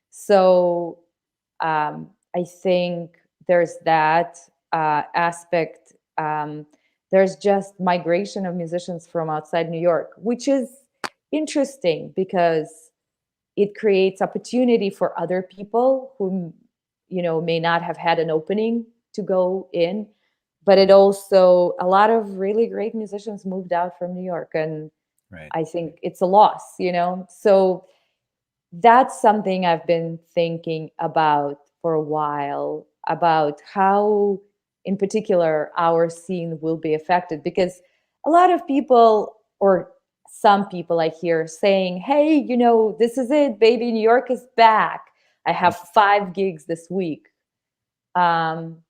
Speaker 3: So I think there's that aspect. There's just migration of musicians from outside New York, which is interesting because it creates opportunity for other people who may not have had an opening to go in. But it
Speaker 1: Right.
Speaker 3: also, a lot of really great musicians moved out from New York, and
Speaker 1: Right.
Speaker 3: I think it's a loss. So that's something I've been thinking about for a while, about how, in particular, our scene will be affected. Because a lot of people, or some people I hear saying, hey, this is it, baby, New York is back. I have 5 gigs this week. Um,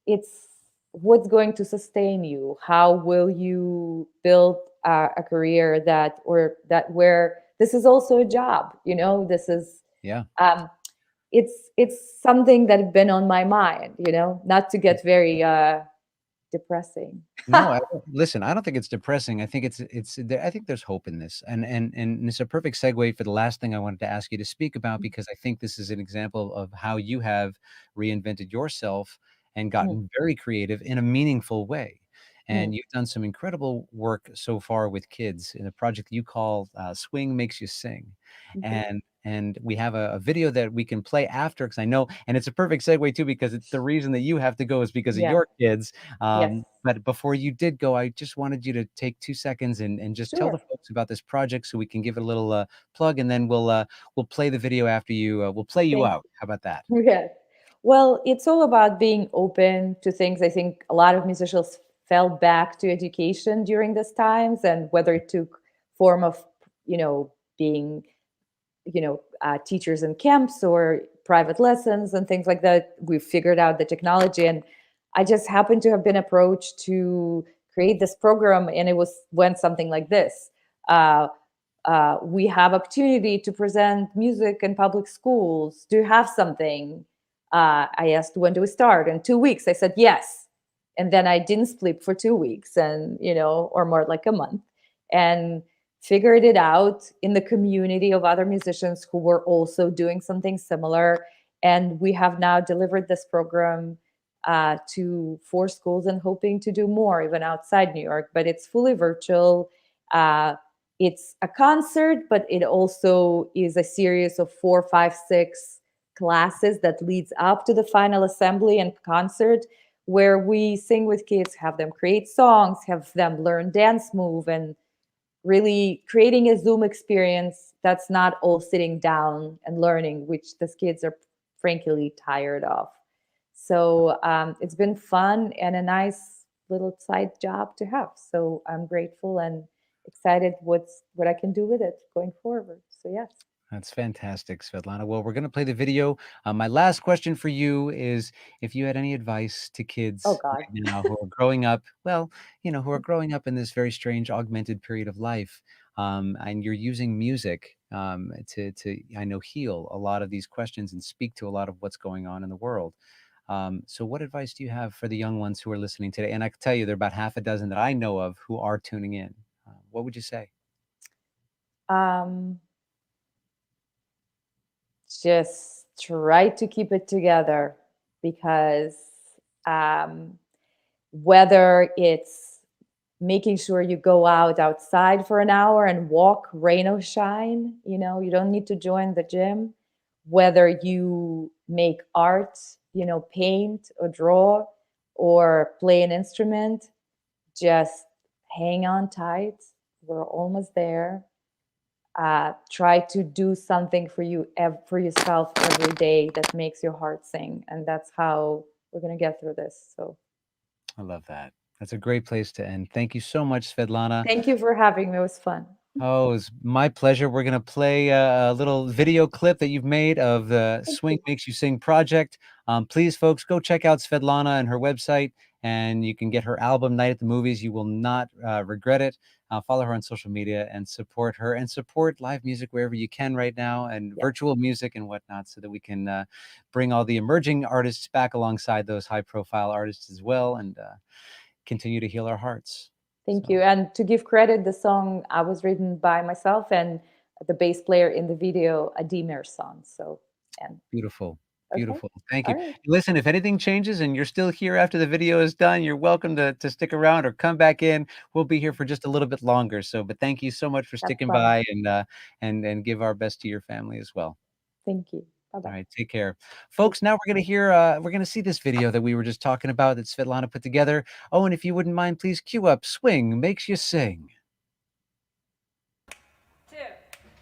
Speaker 3: it's what's going to sustain you. How will you build a career that, or that, where this is also a job? This is
Speaker 1: Yeah.
Speaker 3: um, it's something that has been on my mind. Not to get very depressing.
Speaker 1: No, listen, I don't think it's depressing. I think I think there's hope in this. And it's a perfect segue for the last thing I wanted to ask you to speak about, because I think this is an example of how you have reinvented yourself and
Speaker 3: Mm.
Speaker 1: gotten very creative in a meaningful way. and you've done some incredible work so far with kids in a project you call Swing Makes You Sing.
Speaker 3: Mhm.
Speaker 1: And we have a video that we can play after, because I know, and it's a perfect segue too, because it's the reason that you have to go is because of
Speaker 3: Yeah.
Speaker 1: your kids.
Speaker 3: Yes.
Speaker 1: But before you did go, I just wanted you to take 2 seconds and just tell the
Speaker 3: Sure.
Speaker 1: folks about this project so we can give it a little plug, and then we'll play the video after you. We'll play you
Speaker 3: Thank
Speaker 1: out. How about that?
Speaker 3: you. Yes. Well, it's all about being open to things. I think a lot of musicians fell back to education during these times, and whether it took form of, being teachers in camps or private lessons and things like that. We've figured out the technology, and I just happened to have been approached to create this program, and it went something like this. Uh, we have opportunity to present music in public schools. Do you have something? I asked, when do we start? In 2 weeks, I said yes. And then I didn't sleep for 2 weeks, and or more, like a month, and figured it out in the community of other musicians who were also doing something similar. And we have now delivered this program to 4 schools, and hoping to do more even outside New York. But it's fully virtual. It's a concert, but it also is a series of 4, 5, 6 classes that leads up to the final assembly and concert, where we sing with kids, have them create songs, have them learn dance move, and really creating a Zoom experience that's not all sitting down and learning, which the kids are frankly tired of. So it's been fun and a nice little side job to have. So I'm grateful and excited what I can do with it going forward. So yes.
Speaker 1: That's fantastic, Svetlana. Well, we're going to play the video. My last question for you is if you had any advice to
Speaker 3: Oh
Speaker 1: kids
Speaker 3: God.
Speaker 1: right now who are growing up, well, who are growing up in this very strange augmented period of life, and you're using music to, I know, heal a lot of these questions and speak to a lot of what's going on in the world. So what advice do you have for the young ones who are listening today? And I can tell you there are about half a dozen that I know of who are tuning in. What would you say?
Speaker 3: Um, just try to keep it together, because whether it's making sure you go outside for an hour and walk, rain or shine, you don't need to join the gym. Whether you make art, paint or draw or play an instrument, just hang on tight. We're almost there. Try to do something for yourself every day that makes your heart sing, and that's how we're going to get through this. So
Speaker 1: I love that. That's a great place to end. Thank you so much, Svetlana.
Speaker 3: thank you for having me. It was fun.
Speaker 1: Oh, it was my pleasure. We're going to play a little video clip that you've made of the
Speaker 3: Thank
Speaker 1: Swing
Speaker 3: you.
Speaker 1: Makes You Sing project. Please, folks, go check out Svetlana and her website, and you can get her album, Night at the Movies. You will not regret it. Follow her on social media and support her, and support live music wherever you can right now, and
Speaker 3: Yeah.
Speaker 1: virtual music and whatnot, so that we can bring all the emerging artists back alongside those high-profile artists as well, and continue to heal our hearts.
Speaker 3: Thank
Speaker 1: So
Speaker 3: you. And to give credit, the song was written by myself and the bass player in the video, a Demer song. So, and
Speaker 1: beautiful.
Speaker 3: okay.
Speaker 1: Beautiful. Thank
Speaker 3: All
Speaker 1: you.
Speaker 3: right.
Speaker 1: Listen, if anything changes and you're still here after the video is done, you're welcome to stick around or come back in. We'll be here for just a little bit longer. So, but thank you so much for
Speaker 3: That's
Speaker 1: sticking
Speaker 3: fun.
Speaker 1: by, and give our best to your family as well.
Speaker 3: Thank you. Bye
Speaker 1: All
Speaker 3: bye.
Speaker 1: right, take care. Folks, now we're gonna see this video that we were just talking about that Svetlana put together. Oh, and if you wouldn't mind, please cue up Swing Makes You Sing.
Speaker 4: 2,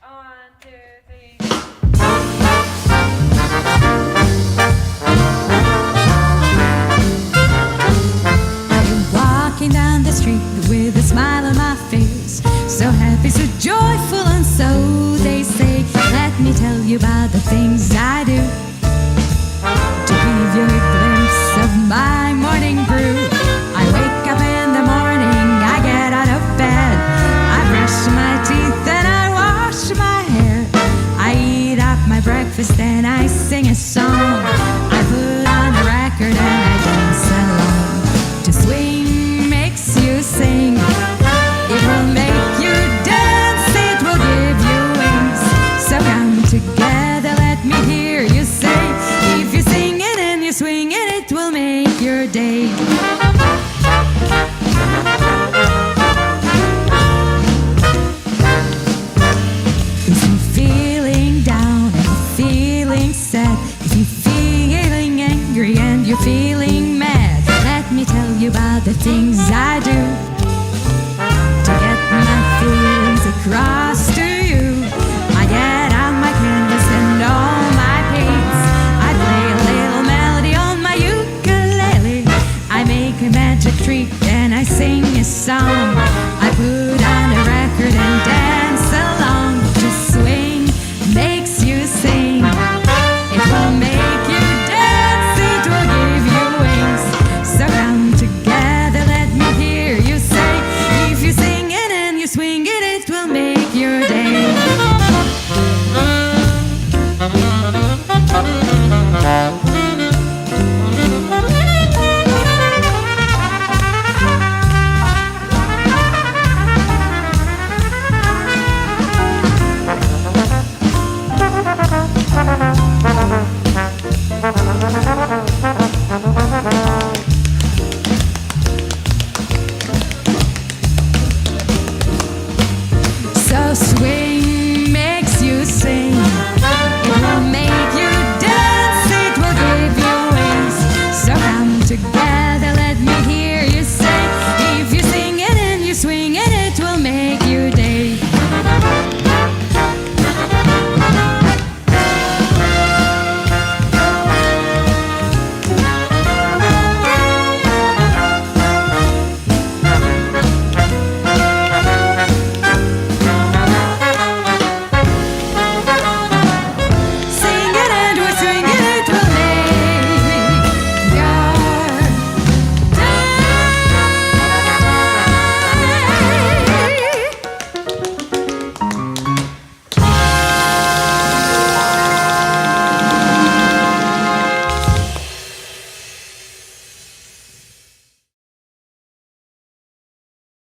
Speaker 4: 1, 2, 3. Walking down the street with a smile on my face, so happy, so joyful, and so they say. Let me tell you about the things I do to give you a glimpse of my morning brew. I wake up in the morning, I get out of bed, I brush my teeth and I wash my hair. I eat up my breakfast and I sing a song. I put on a record and I dance along. To swing makes you sing. It will make you dance. It will give you a things I do to get my feelings across to you. I get out my canvas and all my paints. I play a little melody on my ukulele. I make a magic trick and I sing a song. I put on a record and dance along. To swing makes you sing. It will make you dance. It will give you wings. So come together, let me hear you say. If you sing it and you swing it, it will make your day. So swing makes you sing. It will make you dance. It will give you wings. So come together, let me hear you say. If you sing it and you swing it, it will make your day. Sing it and we swing it, it will make your day.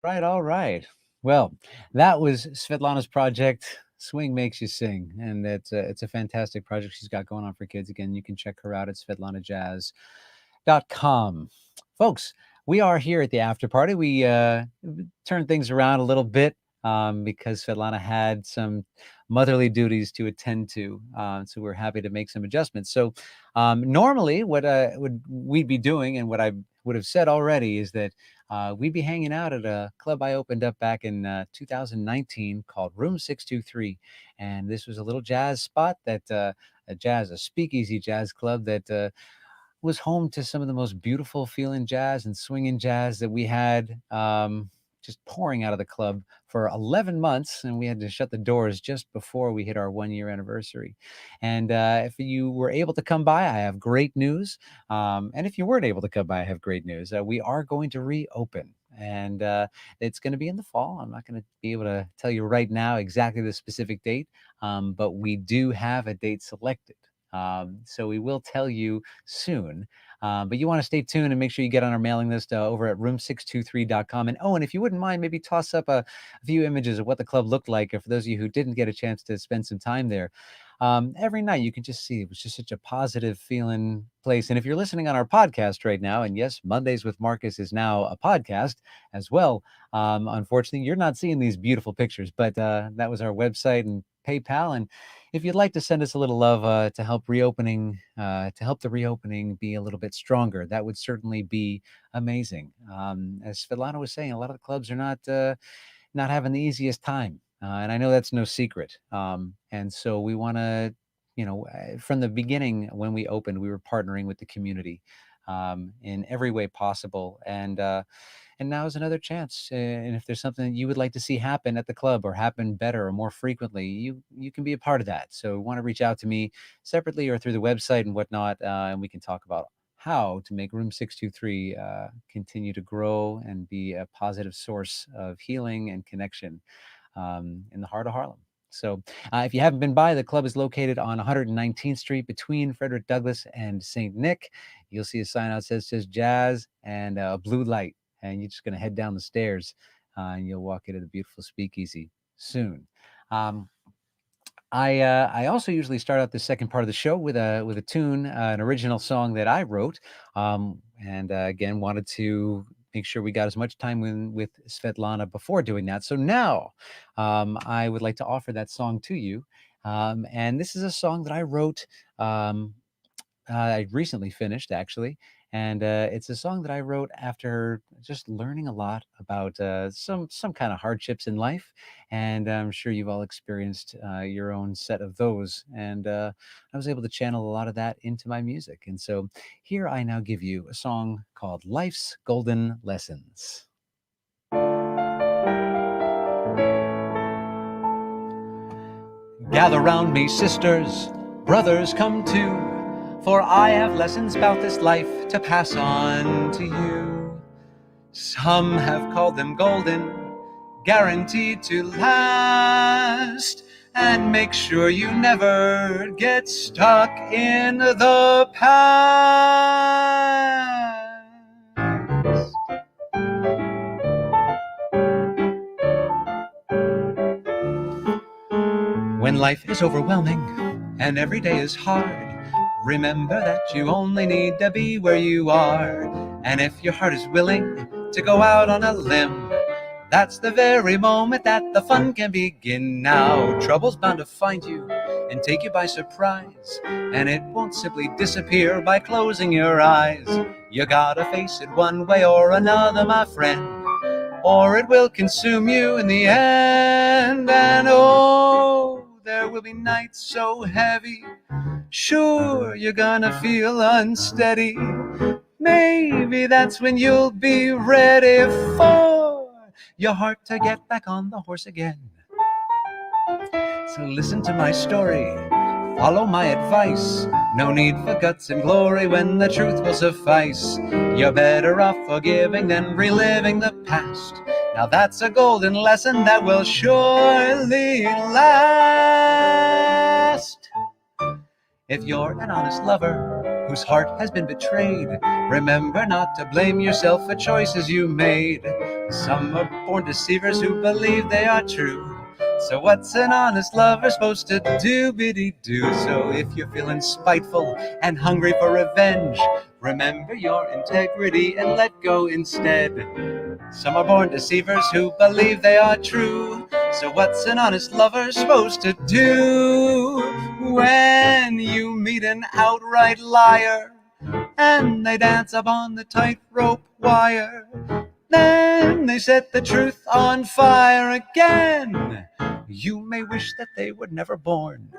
Speaker 1: Right, all right. Well, that was Svetlana's project, Swing Makes You Sing, and it's a fantastic project she's got going on for kids. Again, you can check her out at svetlanajazz.com. Folks, we are here at the after party. We turned things around a little bit because Svetlana had some motherly duties to attend to, so we're happy to make some adjustments. So normally what we'd be doing, and what I would have said already, is that we'd be hanging out at a club I opened up back in 2019 called Room 623. And this was a little jazz spot that a speakeasy jazz club that was home to some of the most beautiful feeling jazz and swinging jazz that we had just pouring out of the club for 11 months. And we had to shut the doors just before we hit our 1-year anniversary. And if you were able to come by, I have great news. And if you weren't able to come by, I have great news. We are going to reopen. And it's going to be in the fall. I'm not going to be able to tell you right now exactly the specific date, but we do have a date selected. So we will tell you soon. But you want to stay tuned and make sure you get on our mailing list over at room623.com. And and if you wouldn't mind, maybe toss up a few images of what the club looked like, for those of you who didn't get a chance to spend some time there. Every night you can just see it was just such a positive feeling place. And if you're listening on our podcast right now, and yes, Mondays with Marcus is now a podcast as well. Unfortunately, you're not seeing these beautiful pictures, but that was our website and PayPal. And if you'd like to send us a little love to help the reopening be a little bit stronger, that would certainly be amazing. As Svetlana was saying, a lot of the clubs are not having the easiest time. And I know that's no secret. And so we want to, from the beginning when we opened, we were partnering with the community in every way possible. And now is another chance. And if there's something you would like to see happen at the club, or happen better or more frequently, you can be a part of that. So want to reach out to me separately or through the website and whatnot, and we can talk about how to make Room 623 continue to grow and be a positive source of healing and connection in the heart of Harlem. So if you haven't been by, the club is located on 119th Street between Frederick Douglass and St. Nick. You'll see a sign out that says jazz and a blue light. And you're just going to head down the stairs and you'll walk into the beautiful speakeasy soon. I also usually start out the second part of the show with a tune, an original song that I wrote. And again, wanted to make sure we got as much time with Svetlana before doing that. So now I would like to offer that song to you. And this is a song that I wrote. I recently finished, actually. And it's a song that I wrote after just learning a lot about some kind of hardships in life, and I'm sure you've all experienced your own set of those. And I was able to channel a lot of that into my music. And so here I now give you a song called Life's Golden Lessons. Gather round me, sisters, brothers, come too, for I have lessons about this life to pass on to you. Some have called them golden, guaranteed to last, and make sure you never get stuck in the past. When life is overwhelming and every day is hard, remember that you only need to be where you are. And if your heart is willing to go out on a limb, that's the very moment that the fun can begin. Now, trouble's bound to find you and take you by surprise, and it won't simply disappear by closing your eyes. You gotta face it one way or another, my friend, or it will consume you in the end. And oh, there will be nights so heavy, sure you're gonna feel unsteady. Maybe that's when you'll be ready for your heart to get back on the horse again. So listen to my story, follow my advice. No need for guts and glory when the truth will suffice. You're better off forgiving than reliving the past. Now that's a golden lesson that will surely last. If you're an honest lover whose heart has been betrayed, remember not to blame yourself for choices you made. Some are born deceivers who believe they are true. So what's an honest lover supposed to do, biddy-do? So if you're feeling spiteful and hungry for revenge, remember your integrity and let go instead. Some are born deceivers who believe they are true. So what's an honest lover supposed to do when you meet an outright liar and they dance upon the tightrope wire? Then they set the truth on fire again. You may wish that they were never born.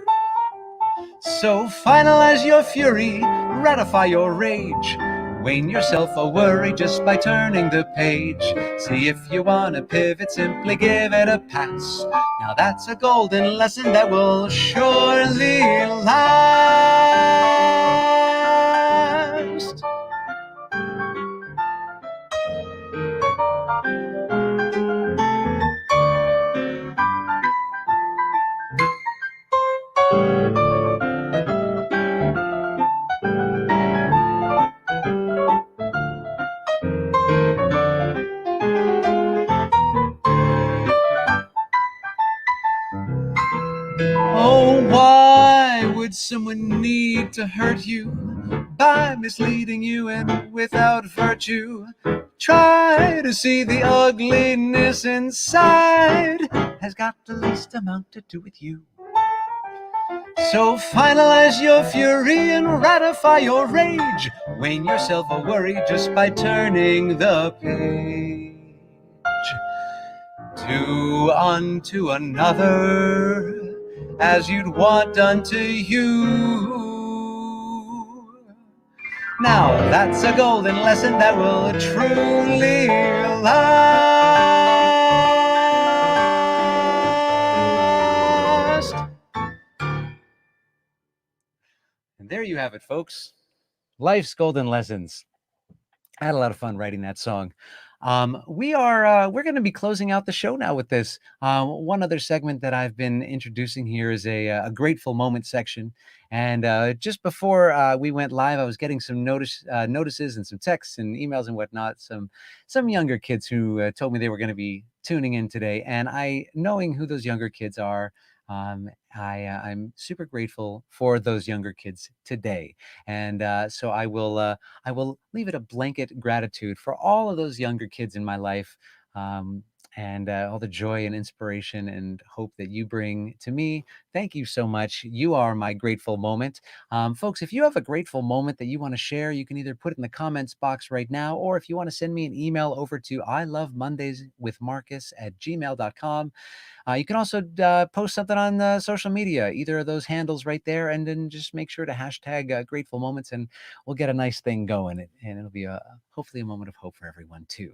Speaker 1: So finalize your fury, ratify your rage. Wane yourself a worry just by turning the page. See if you want to pivot, simply give it a pass. Now that's a golden lesson that will surely last. Oh, why would someone need to hurt you by misleading you and without virtue? Try to see the ugliness inside has got the least amount to do with you. So finalize your fury and ratify your rage. Wane yourself a worry just by turning the page. Do unto another as you'd want done to you. Now that's a golden lesson that will truly last. And there you have it, folks. Life's Golden Lessons. I had a lot of fun writing that song. We're going to be closing out the show now with this. One other segment that I've been introducing here is a grateful moment section. And just before we went live, I was getting some notices and some texts and emails and whatnot. Some younger kids who told me they were going to be tuning in today. And knowing who those younger kids are, I'm super grateful for those younger kids today. And so I will leave it a blanket gratitude for all of those younger kids in my life. and all the joy and inspiration and hope that you bring to me. Thank you so much. You are my grateful moment. Folks, if you have a grateful moment that you want to share, you can either put it in the comments box right now, or if you want to send me an email over to ilovemondayswithmarcus@gmail.com. You can also post something on social media, either of those handles right there, and then just make sure to hashtag grateful moments, and we'll get a nice thing going. And it'll be hopefully a moment of hope for everyone too.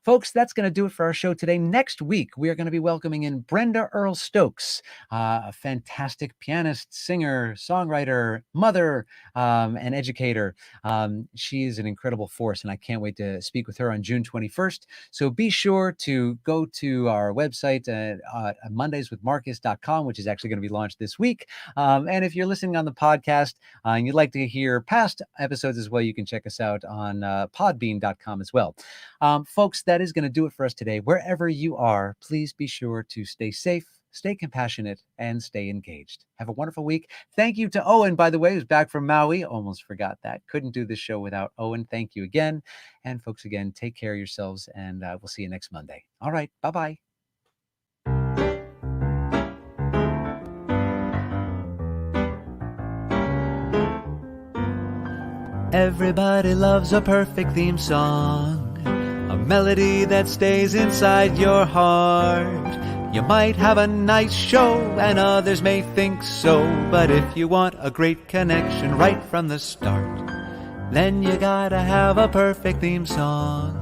Speaker 1: Folks, that's going to do it for our show today. Next week, we are going to be welcoming in Brenda Earl Stokes, a fantastic pianist, singer, songwriter, mother, and educator. She is an incredible force, and I can't wait to speak with her on June 21st. So be sure to go to our website at mondayswithmarcus.com, which is actually going to be launched this week. And if you're listening on the podcast and you'd like to hear past episodes as well, you can check us out on podbean.com as well. Folks, that is going to do it for us today. Wherever you are, please be sure to stay safe, stay compassionate, and stay engaged. Have a wonderful week. Thank you to Owen, by the way, who's back from Maui. Almost forgot that. Couldn't do this show without Owen. Thank you again. And folks, again, take care of yourselves, and we'll see you next Monday. All right. Bye-bye.
Speaker 5: Everybody loves a perfect theme song, a melody that stays inside your heart. You might have a nice show and others may think so, but if you want a great connection right from the start, then you gotta have a perfect theme song,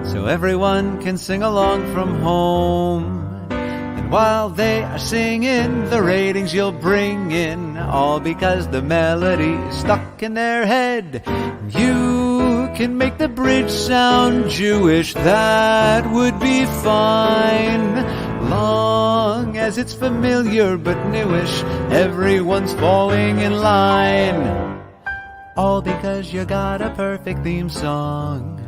Speaker 5: so everyone can sing along from home. And while they are singing, the ratings you'll bring in, all because the melody is stuck in their head. You can make the bridge sound Jewish, that would be fine, long as it's familiar but newish. Everyone's falling in line, all because you got a perfect theme song,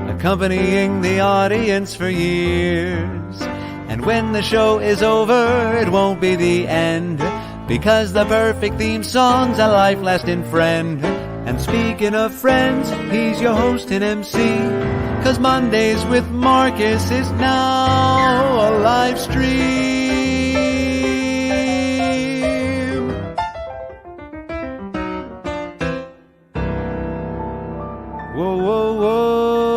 Speaker 5: accompanying the audience for years. And when the show is over, it won't be the end, because the perfect theme song's a life-lasting friend. And speaking of friends, he's your host and MC, 'cause Mondays with Marcus is now a live stream. Whoa, whoa, whoa.